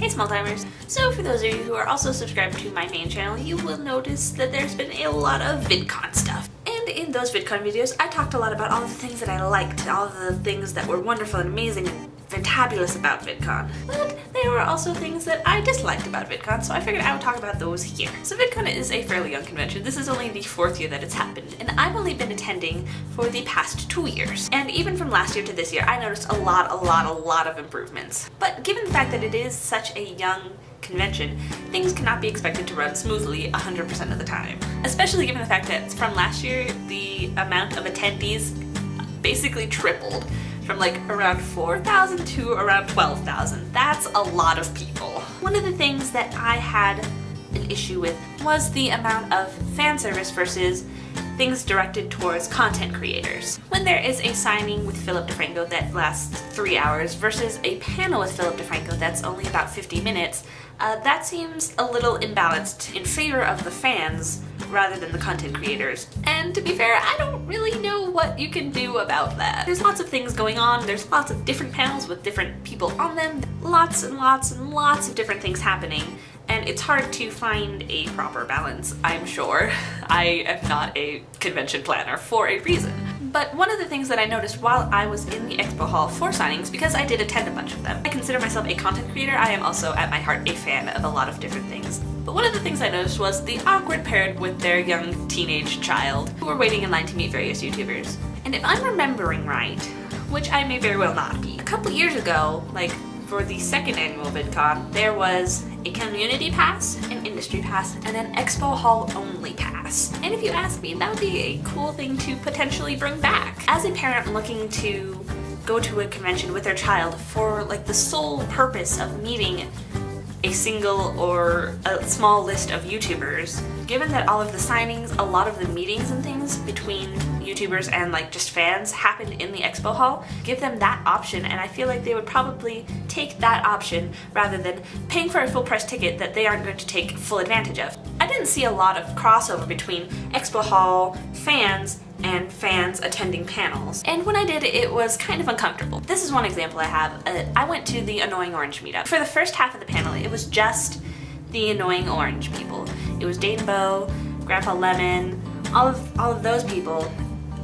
Hey small timers! So for those of you who are also subscribed to my main channel, you will notice that there's been a lot of VidCon stuff. And in those VidCon videos, I talked a lot about all the things that I liked, all the things that were wonderful and amazing and fantabulous about VidCon. But there were also things that I disliked about VidCon, so I figured I would talk about those here. So VidCon is a fairly young convention. This is only the 4th year that it's happened, and I've only been attending for the past 2 years. And even from last year to this year, I noticed a lot of improvements. But given the fact that it is such a young convention, things cannot be expected to run smoothly 100% of the time. Especially given the fact that from last year, the amount of attendees basically tripled from like around 4,000 to around 12,000. That's a lot of people. One of the things that I had an issue with was the amount of fan service versus things directed towards content creators. When there is a signing with Philip DeFranco that lasts 3 hours versus a panel with Philip DeFranco that's only about 50 minutes, that seems a little imbalanced in favor of the fans rather than the content creators. And to be fair, I don't really know what you can do about that. There's lots of things going on, there's lots of different panels with different people on them, lots and lots of different things happening, and it's hard to find a proper balance, I'm sure. I am not a convention planner for a reason. But one of the things that I noticed while I was in the expo hall for signings, because I did attend a bunch of them, I consider myself a content creator, I am also at my heart a fan of a lot of different things. But one of the things I noticed was the awkward parent with their young teenage child who were waiting in line to meet various YouTubers. And if I'm remembering right, which I may very well not be, a couple years ago, like for the 2nd annual VidCon, there was a community pass, an industry pass, and an expo hall only pass. And if you ask me, that would be a cool thing to potentially bring back. As a parent looking to go to a convention with their child for like the sole purpose of meeting a single or a small list of YouTubers, given that all of the signings, a lot of the meetings and things between YouTubers and like just fans happened in the expo hall, give them that option, and I feel like they would probably take that option rather than paying for a full price ticket that they aren't going to take full advantage of. I didn't see a lot of crossover between expo hall fans and fans attending panels, and when I did, it was kind of uncomfortable. This is one example I have. I went to the Annoying Orange meetup. For the first half of the panel, it was just the Annoying Orange people. It was Danebo, Grandpa Lemon, all of those people,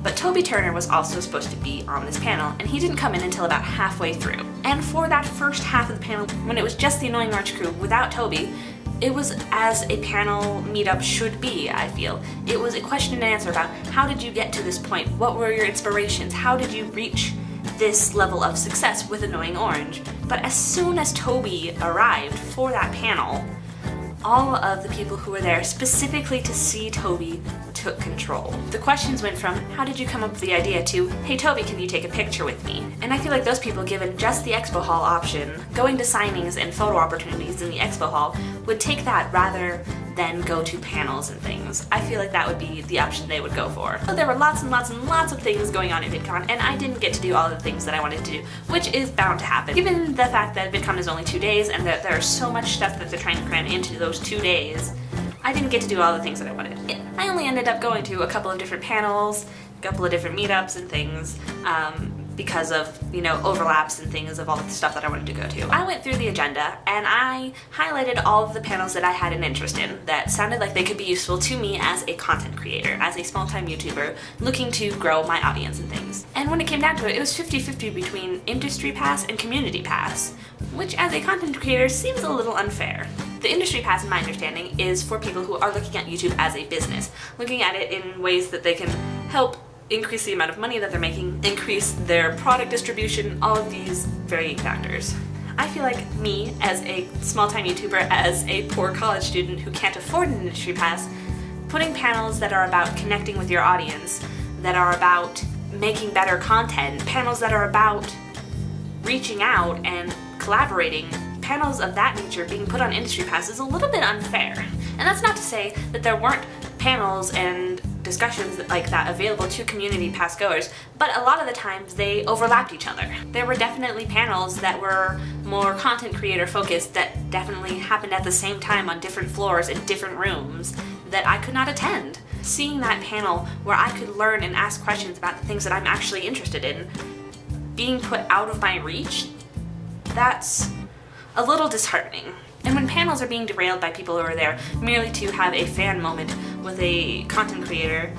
but Toby Turner was also supposed to be on this panel, and he didn't come in until about halfway through. And for that first half of the panel, when it was just the Annoying Orange crew without Toby, it was as a panel meetup should be, I feel. It was a question and answer about how did you get to this point? What were your inspirations? How did you reach this level of success with Annoying Orange? But as soon as Toby arrived for that panel, all of the people who were there specifically to see Toby took control. The questions went from, how did you come up with the idea, to, hey Toby, can you take a picture with me? And I feel like those people, given just the expo hall option, going to signings and photo opportunities in the expo hall, would take that rather than go to panels and things. I feel like that would be the option they would go for. So there were lots of things going on at VidCon, and I didn't get to do all the things that I wanted to do, which is bound to happen. Given the fact that VidCon is only 2 days and that there's so much stuff that they're trying to cram into those 2 days, I didn't get to do all the things that I wanted. I only ended up going to a couple of different panels, a couple of different meetups and things, because of, you know, overlaps and things of all the stuff that I wanted to go to. I went through the agenda and I highlighted all of the panels that I had an interest in that sounded like they could be useful to me as a content creator, as a small-time YouTuber looking to grow my audience and things. And when it came down to it, it was 50-50 between industry pass and community pass, which as a content creator seems a little unfair. The industry pass, in my understanding, is for people who are looking at YouTube as a business, looking at it in ways that they can help increase the amount of money that they're making, increase their product distribution, all of these varying factors. I feel like me, as a small-time YouTuber, as a poor college student who can't afford an industry pass, putting panels that are about connecting with your audience, that are about making better content, panels that are about reaching out and collaborating, panels of that nature being put on industry pass is a little bit unfair. And that's not to say that there weren't panels and discussions like that available to community pass goers, but a lot of the times they overlapped each other. There were definitely panels that were more content creator focused that definitely happened at the same time on different floors in different rooms that I could not attend. Seeing that panel where I could learn and ask questions about the things that I'm actually interested in being put out of my reach, that's a little disheartening. And when panels are being derailed by people who are there merely to have a fan moment with a content creator,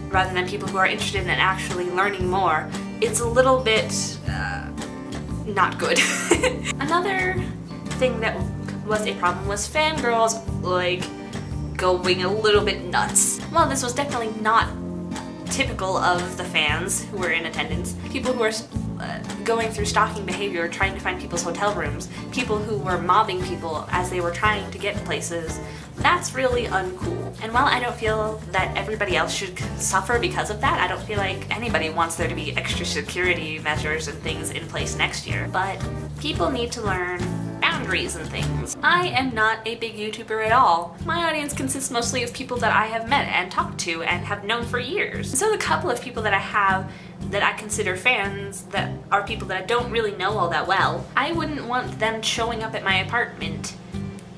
rather than people who are interested in actually learning more, it's a little bit not good. Another thing that was a problem was fangirls like going a little bit nuts. Well, this was definitely not typical of the fans who were in attendance. People who were going through stalking behavior, trying to find people's hotel rooms, people who were mobbing people as they were trying to get places. That's really uncool. And while I don't feel that everybody else should suffer because of that, I don't feel like anybody wants there to be extra security measures and things in place next year. But people need to learn boundaries and things. I am not a big YouTuber at all. My audience consists mostly of people that I have met and talked to and have known for years. So the couple of people that I have that I consider fans that are people that I don't really know all that well, I wouldn't want them showing up at my apartment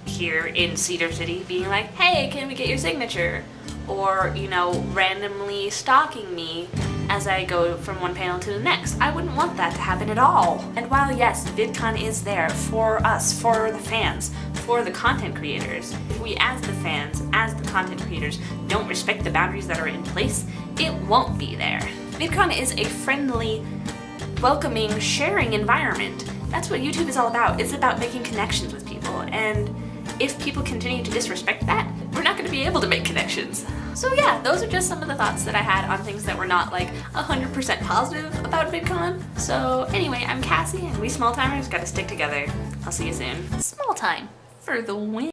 here in Cedar City being like, hey, can we get your signature? Or, you know, randomly stalking me as I go from one panel to the next. I wouldn't want that to happen at all. And while yes, VidCon is there for us, for the fans, for the content creators, if we as the fans, as the content creators, don't respect the boundaries that are in place, it won't be there. VidCon is a friendly, welcoming, sharing environment. That's what YouTube is all about. It's about making connections with people, and if people continue to disrespect that, we're not going to be able to make connections. So yeah, those are just some of the thoughts that I had on things that were not like 100% positive about VidCon. So anyway, I'm Cassie, and we small timers gotta stick together. I'll see you soon. Small time for the win.